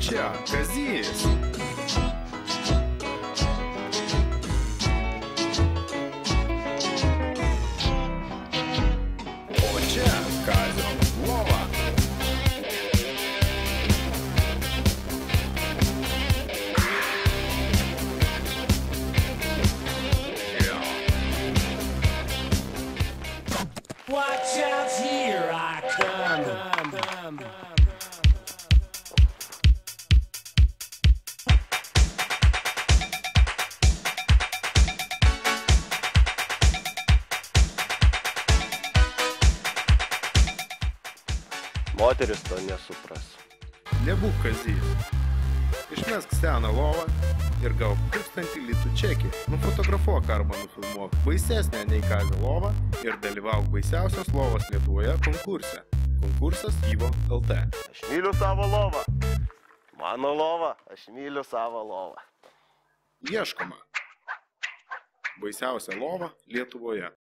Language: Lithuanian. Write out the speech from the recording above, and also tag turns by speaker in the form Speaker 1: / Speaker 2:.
Speaker 1: čia Kazys. O čia Kazio lova.
Speaker 2: Watch out, here I come.
Speaker 3: Moteris to nesupras.
Speaker 1: Nebūk Kazys. Išmesk seną lovą ir gauk 1000 litų čekį. Nufotografuok arba nufilmuok baisesnę nei Kazio lovą ir dalyvauk baisiausios lovos Lietuvoje konkurse. Konkursas Yvo LT.
Speaker 3: Aš myliu savo lovą. Mano lova, aš myliu savo lovą.
Speaker 1: Ieškoma. Baisiausia lova Lietuvoje.